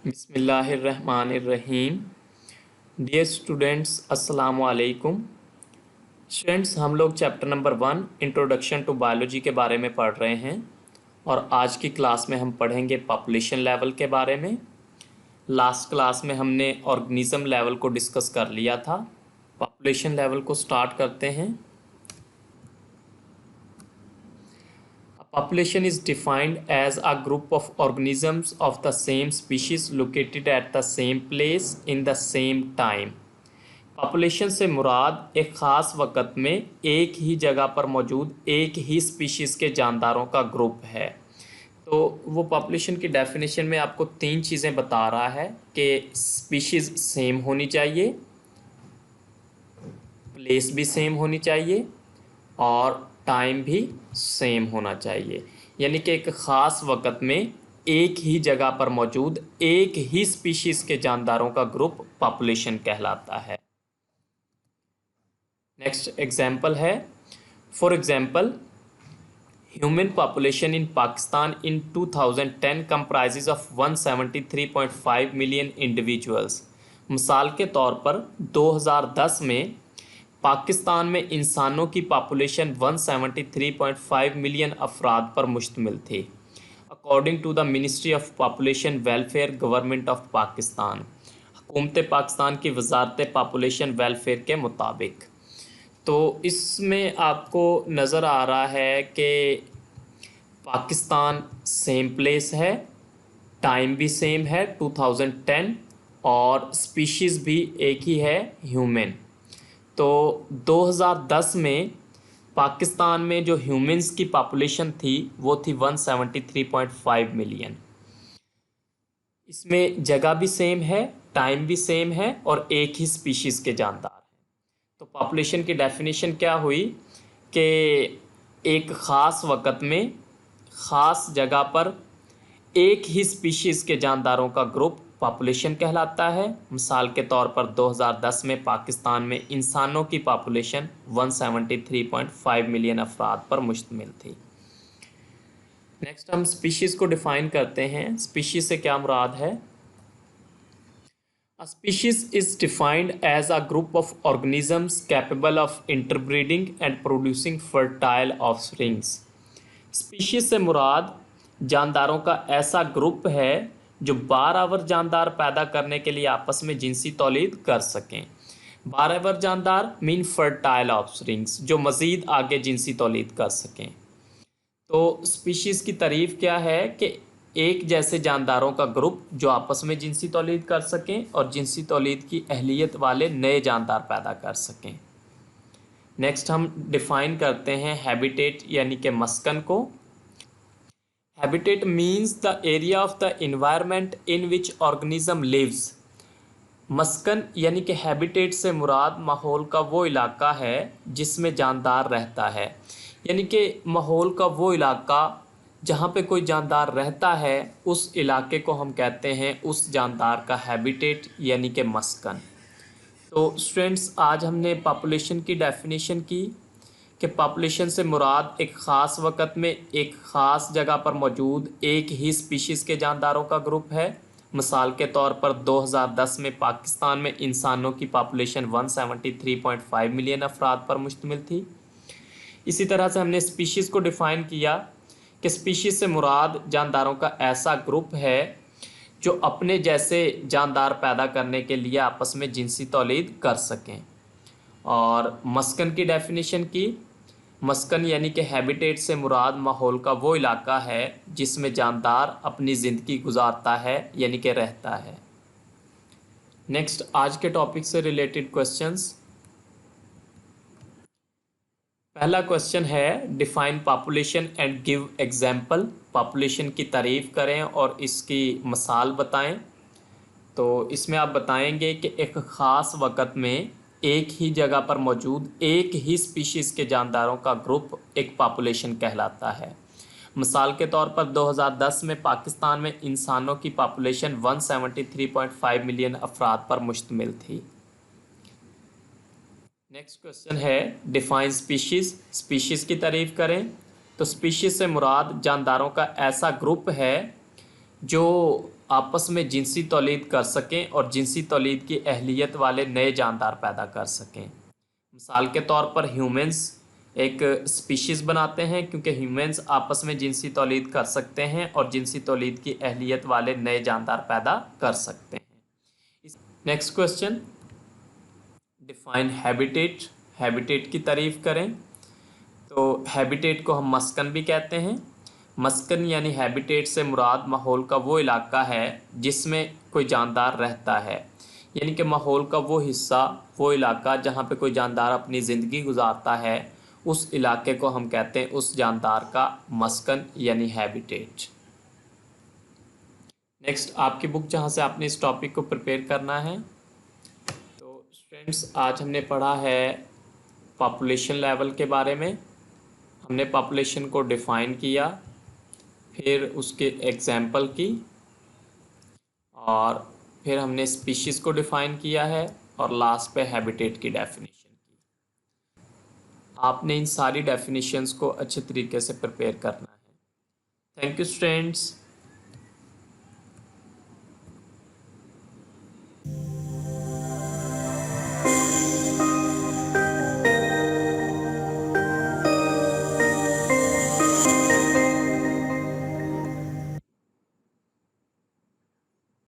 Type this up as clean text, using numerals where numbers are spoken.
बिस्मिल्लाहिर्रहमानिर्रहीम। Dear students, अस्सलामु अलैकुम। स्टूडेंट्स, हम लोग chapter number 1 introduction to biology के बारे में पढ़ रहे हैं और आज की क्लास में हम पढ़ेंगे पॉपुलेशन लेवल के बारे में। लास्ट क्लास में हमने ऑर्गेनिज्म लेवल को डिस्कस कर लिया था। पॉपुलेशन लेवल को स्टार्ट करते हैं। Population is defined as a group of organisms of the same species located at the same place in the same time. Population से मुराद एक ख़ास वक़्त में एक ही जगह पर मौजूद एक ही स्पीशीज़ के जानदारों का ग्रुप है। तो वो पॉपुलेशन की डेफिनेशन में आपको 3 चीज़ें बता रहा है कि स्पीशीज़ सेम होनी चाहिए, प्लेस भी सेम होनी चाहिए और टाइम भी सेम होना चाहिए। यानी कि एक ख़ास वक़्त में एक ही जगह पर मौजूद एक ही स्पीशीज़ के जानदारों का ग्रुप पॉपुलेशन कहलाता है। नेक्स्ट एग्जाम्पल है, for example human population in Pakistan in 2010 comprises of 173.5 million individuals. मिसाल के तौर पर 2010 में पाकिस्तान में इंसानों की पॉपुलेशन 173.5 मिलियन अफराद पर मुश्तमिल थी, according to the Ministry of Population Welfare Government of Pakistan. हुकूमत पाकिस्तान की वजारत पॉपुलेशन वेलफेयर के मुताबिक। तो इसमें आपको नज़र आ रहा है कि पाकिस्तान सेम प्लेस है, टाइम भी सेम है 2010 और स्पीशीज़ भी एक ही है, ह्यूमन। तो 2010 में पाकिस्तान में जो ह्यूमंस की पॉपुलेशन थी वो थी 173.5 मिलियन। इसमें जगह भी सेम है, टाइम भी सेम है और एक ही स्पीशीज़ के जानदार हैं। तो पॉपुलेशन की डेफिनेशन क्या हुई कि एक ख़ास वक़्त में ख़ास जगह पर एक ही स्पीशीज़ के जानदारों का ग्रुप पॉपुलेशन कहलाता है। मिसाल के तौर पर 2010 में पाकिस्तान में इंसानों की पॉपुलेशन 173.5 मिलियन अफराद पर मुश्तमिल थी। नेक्स्ट हम स्पीशीज़ को डिफ़ाइन करते हैं। स्पीशीज़ से क्या मुराद है? A species is defined as a group of organisms capable of interbreeding and producing fertile offsprings. Species से मुराद जानदारों का ऐसा ग्रुप है जो बारहवर जानदार पैदा करने के लिए आपस में जिनसी तौलीद कर सकें। बारहवर जानदार मीन फर्टाइल ऑफस्प्रिंग्स, जो मज़ीद आगे जिनसी तौलीद कर सकें। तो स्पीशीज़ की तारीफ़ क्या है कि एक जैसे जानदारों का ग्रुप जो आपस में जिनसी तौलीद कर सकें और जिनसी तौलीद की अहलियत वाले नए जानदार पैदा कर सकें। नेक्स्ट हम डिफ़ाइन करते हैं हैबिटेट यानी कि मस्कन को। Habitat means the area of the environment in which organism lives. मस्कन यानी कि हैबिटेट से मुराद माहौल का वो इलाका है जिसमें जानदार रहता है। यानी कि माहौल का वो इलाका जहाँ पे कोई जानदार रहता है उस इलाके को हम कहते हैं उस जानदार का हैबिटेट यानी कि मस्कन। तो स्टूडेंट्स, आज हमने पॉपुलेशन की डेफिनेशन की कि पॉपुलेशन से मुराद एक ख़ास वक़्त में एक ख़ास जगह पर मौजूद एक ही स्पीशीज़ के जानदारों का ग्रुप है। मिसाल के तौर पर 2010 में पाकिस्तान में इंसानों की पॉपुलेशन 173.5 मिलियन अफराद पर मुश्तमिल थी। इसी तरह से हमने स्पीशीज़ को डिफ़ाइन किया कि स्पीशीज़ से मुराद जानदारों का ऐसा ग्रुप है जो अपने जैसे जानदार पैदा करने के लिए आपस में जिनसी तौलीद कर सकें। और मस्कन की डेफिनेशन की, मस्कन यानी कि हैबिटेट से मुराद माहौल का वो इलाका है जिसमें जानदार अपनी ज़िंदगी गुजारता है यानी कि रहता है। नेक्स्ट आज के टॉपिक से रिलेटेड क्वेश्चंस। पहला क्वेश्चन है, define population and give example. Population की तारीफ़ करें और इसकी मिसाल बताएं। तो इसमें आप बताएंगे कि एक ख़ास वक़्त में एक ही जगह पर मौजूद एक ही स्पीशीज़ के जानदारों का ग्रुप एक पॉपुलेशन कहलाता है। मिसाल के तौर पर 2010 में पाकिस्तान में इंसानों की पॉपुलेशन 173.5 मिलियन अफराद पर मुश्तमिल थी। नेक्स्ट क्वेश्चन है, डिफाइन स्पीशीज़। स्पीशीज़ की तारीफ़ करें। तो स्पीशीज़ से मुराद जानदारों का ऐसा ग्रुप है जो आपस में जिनसी तौलीद कर सकें और जिनसी तौलीद की अहलियत वाले नए जानदार पैदा कर सकें। मिसाल के तौर पर ह्यूमंस एक स्पीशीज़ बनाते हैं क्योंकि ह्यूमंस आपस में जिनसी तौलीद कर सकते हैं और जिनसी तौलीद की अहलियत वाले नए जानदार पैदा कर सकते हैं। Next question, define habitat. Habitat की तारीफ करें। तो हैबिटेट को हम मस्कन भी कहते हैं। मस्कन यानी हैबिटेट से मुराद माहौल का वो इलाका है जिसमें कोई जानदार रहता है, यानी कि माहौल का वो हिस्सा, वो इलाका जहाँ पे कोई जानदार अपनी ज़िंदगी गुजारता है, उस इलाके को हम कहते हैं उस जानदार का मस्कन यानी हैबिटेट। नेक्स्ट, आपकी बुक जहाँ से आपने इस टॉपिक को प्रिपेयर करना है। तो स्टूडेंट्स, आज हमने पढ़ा है पॉपुलेशन लेवल के बारे में। हमने पॉपुलेशन को डिफ़ाइन किया, फिर उसके एग्जाम्पल की, और फिर हमने स्पीशीज़ को डिफ़ाइन किया है, और लास्ट पे हैबिटेट की डेफिनेशन की। आपने इन सारी डेफिनेशंस को अच्छे तरीके से प्रिपेयर करना है। Thank you students.